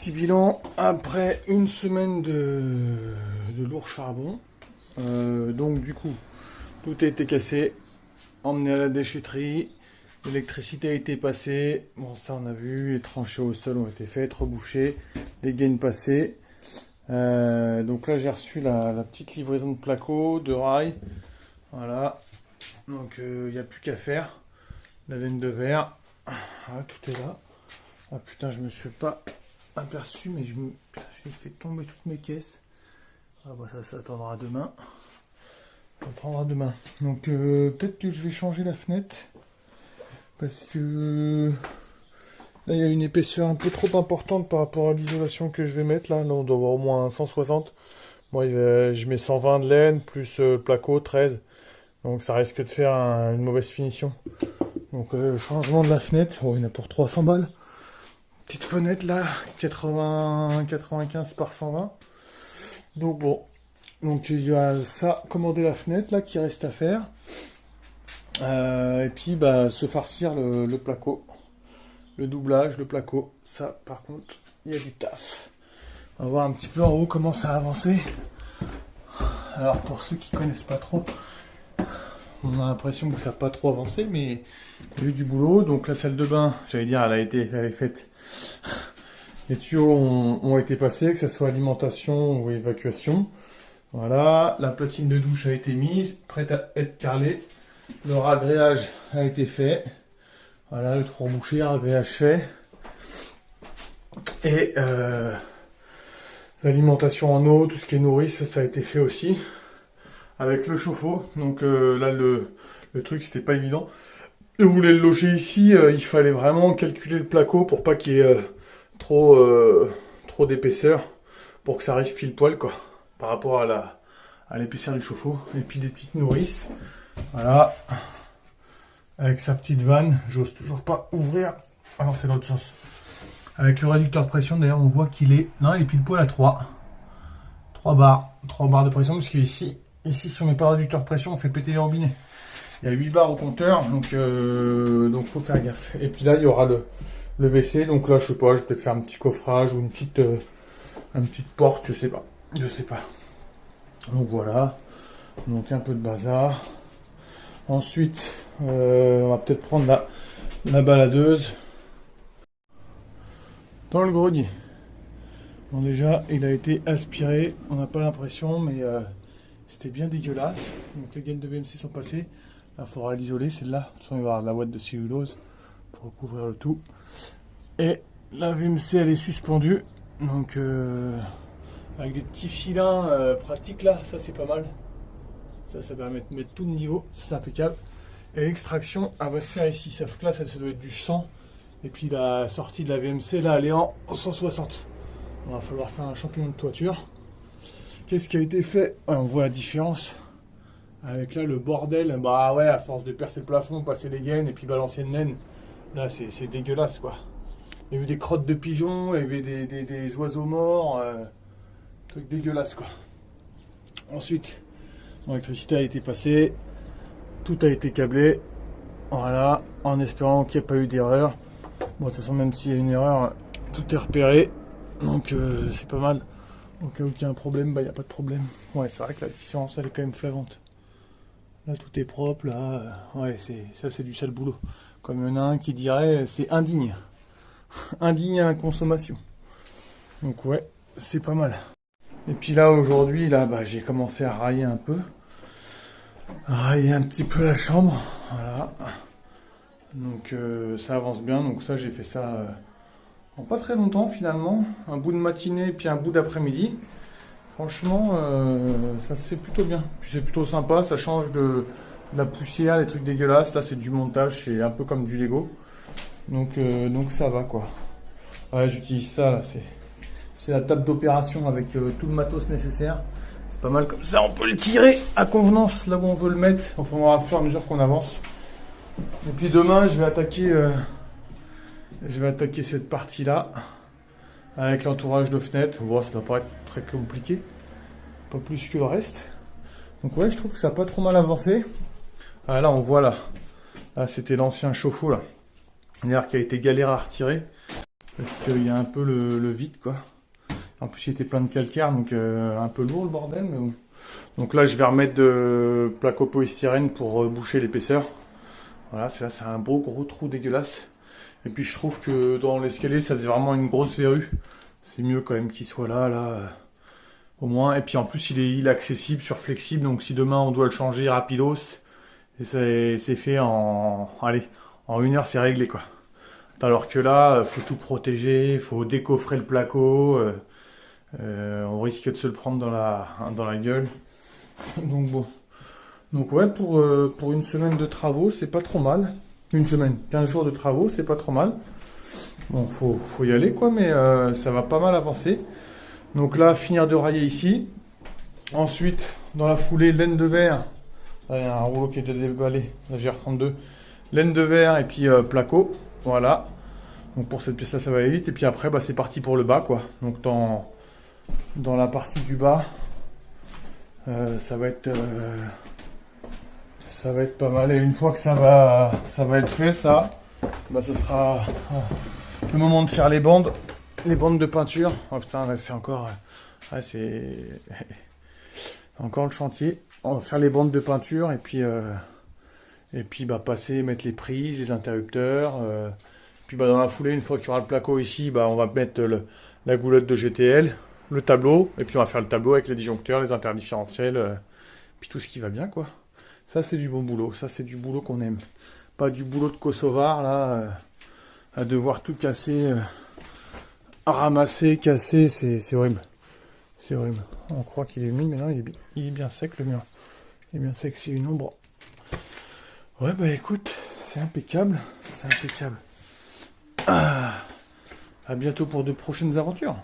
Petit bilan après une semaine de lourd charbon. Donc du coup, tout a été cassé, emmené à la déchetterie, l'électricité a été passée. Bon, ça on a vu, les tranchées au sol ont été faites, rebouchées, les gaines passées. Donc là j'ai reçu la petite livraison de placo, de rails. Voilà. Donc il n'y a plus qu'à faire. La laine de verre. Voilà, tout est là. Ah putain, je me suis pas aperçu, mais putain, j'ai fait tomber toutes mes caisses. Ah bah ça attendra demain. On prendra demain. Donc peut-être que je vais changer la fenêtre. Parce que là il y a une épaisseur un peu trop importante par rapport à l'isolation que je vais mettre. Là on doit avoir au moins 160. Moi je mets 120 de laine plus placo 13. Donc ça risque de faire une mauvaise finition. Donc changement de la fenêtre. Oh, il y en a pour 300 balles. Petite fenêtre là, 95 par 120. Donc bon. Donc il y a ça, commander la fenêtre là qui reste à faire. Et puis bah se farcir le placo. Le doublage, le placo. Ça par contre, il y a du taf. On va voir un petit peu en haut comment ça a avancé. Alors pour ceux qui connaissent pas trop, on a l'impression que ça n'a pas trop avancé, mais il y a eu du boulot. Donc la salle de bain, j'allais dire, elle est faite. Les tuyaux ont été passés, que ce soit alimentation ou évacuation. Voilà, la platine de douche a été mise, prête à être carrelée. Le ragréage a été fait. Voilà, le trou rebouché, ragréage fait. Et l'alimentation en eau, tout ce qui est nourri, ça a été fait aussi. Avec le chauffe-eau. Donc là, le truc, c'était pas évident. Je voulais le loger ici, il fallait vraiment calculer le placo pour pas qu'il y ait trop d'épaisseur. Pour que ça arrive pile poil, quoi. Par rapport à l'épaisseur du chauffe-eau. Et puis des petites nourrices. Voilà. Avec sa petite vanne. J'ose toujours pas ouvrir. Alors c'est l'autre sens. Avec le réducteur de pression, d'ailleurs, on voit qu'il est... Non, il est pile poil à 3. 3 barres. 3 barres de pression, parce qu'ici, si on met pas réducteur de pression, on fait péter les robinets. Il y a 8 barres au compteur, donc faut faire gaffe. Et puis là, il y aura le WC. Donc là, je sais pas, je vais peut-être faire un petit coffrage ou une petite porte, je sais pas. Je sais pas. Donc voilà. Donc un peu de bazar. Ensuite, on va peut-être prendre la baladeuse dans le grenier. Bon déjà, il a été aspiré. On n'a pas l'impression, mais c'était bien dégueulasse. Donc les gaines de VMC sont passées. Là, il faudra l'isoler, celle-là. De toute façon, il va y avoir de la ouate de cellulose pour recouvrir le tout. Et la VMC, elle est suspendue. Donc avec des petits filins pratiques là, ça c'est pas mal. Ça permet de mettre tout de niveau, c'est impeccable. Et l'extraction, elle va se faire ici. Sauf que là, ça doit être du 100. Et puis la sortie de la VMC, là, elle est en 160. Il va falloir faire un champignon de toiture. Qu'est-ce qui a été fait? Ouais, on voit la différence. Avec là, le bordel. Bah ouais, à force de percer le plafond, passer les gaines et puis balancer une laine. Là, c'est dégueulasse, quoi. Il y a eu des crottes de pigeons, il y avait des oiseaux morts. Truc dégueulasse, quoi. Ensuite, l'électricité a été passée. Tout a été câblé. Voilà, en espérant qu'il n'y ait pas eu d'erreur. Bon, de toute façon, même s'il y a une erreur, tout est repéré. Donc, c'est pas mal. Au cas où il y a un problème, bah, il n'y a pas de problème. Ouais, c'est vrai que la différence, elle est quand même flagrante. Là, tout est propre. Là, ouais, ça, c'est du sale boulot. Comme il y en a un qui dirait, c'est indigne. Indigne à la consommation. Donc, ouais, c'est pas mal. Et puis là, aujourd'hui, là, bah, j'ai commencé à railler un peu. Railler un petit peu la chambre. Voilà. Donc ça avance bien, donc ça j'ai fait ça en pas très longtemps finalement, un bout de matinée puis un bout d'après-midi. Franchement ça se fait plutôt bien, puis c'est plutôt sympa, ça change de la poussière, des trucs dégueulasses, là c'est du montage, c'est un peu comme du Lego. Donc ça va quoi. Ouais, j'utilise ça là, c'est la table d'opération avec tout le matos nécessaire. C'est pas mal comme ça, on peut le tirer à convenance là où on veut le mettre, enfin on va faire à mesure qu'on avance. Et puis demain, je vais attaquer cette partie-là avec l'entourage de fenêtres. Bon, ça doit pas être très compliqué, pas plus que le reste. Donc ouais, je trouve que ça n'a pas trop mal avancé. Ah, là, on voit là c'était l'ancien chauffe-eau là, l'air qui a été galère à retirer. parce qu'il y a un peu le vide, quoi. En plus, il était plein de calcaire, donc un peu lourd le bordel, mais bon. Donc là, je vais remettre de placo polystyrène pour boucher l'épaisseur. Voilà, c'est un beau gros trou dégueulasse. Et puis je trouve que dans l'escalier, ça faisait vraiment une grosse verrue. C'est mieux quand même qu'il soit là, au moins. Et puis en plus, il est accessible sur flexible, donc si demain on doit le changer rapidos, et c'est fait allez, en 1 heure, c'est réglé, quoi. Alors que là, faut tout protéger, faut décoffrer le placo, on risque de se le prendre dans la gueule. Donc bon. Donc ouais, pour une semaine de travaux, c'est pas trop mal. Une semaine, 15 jours de travaux, c'est pas trop mal. Bon, faut y aller, quoi, mais ça va pas mal avancer. Donc là, finir de railler ici. Ensuite, dans la foulée, laine de verre. Là, il y a un rouleau qui est déjà déballé, la GR32. Laine de verre et puis placo. Voilà. Donc pour cette pièce-là, ça va aller vite. Et puis après, bah, c'est parti pour le bas, quoi. Donc dans la partie du bas, ça va être pas mal. Et une fois que ça va être fait, bah, ça sera le moment de faire les bandes de peinture. Oh putain, là, c'est encore, c'est encore le chantier. On va faire les bandes de peinture et puis bah, mettre les prises, les interrupteurs. Puis bah, dans la foulée, une fois qu'il y aura le placo ici, bah, on va mettre la goulotte de GTL, le tableau, et puis on va faire le tableau avec les disjoncteurs, les interdifférentiels, puis tout ce qui va bien, quoi. Ça, c'est du bon boulot. Ça, c'est du boulot qu'on aime. Pas du boulot de Kosovar, là, à devoir tout casser, ramasser, casser. C'est horrible. C'est horrible. On croit qu'il est humide, mais non, il est bien sec, le mur. Il est bien sec, c'est une ombre. Ouais, bah écoute, c'est impeccable. C'est impeccable. À bientôt pour de prochaines aventures.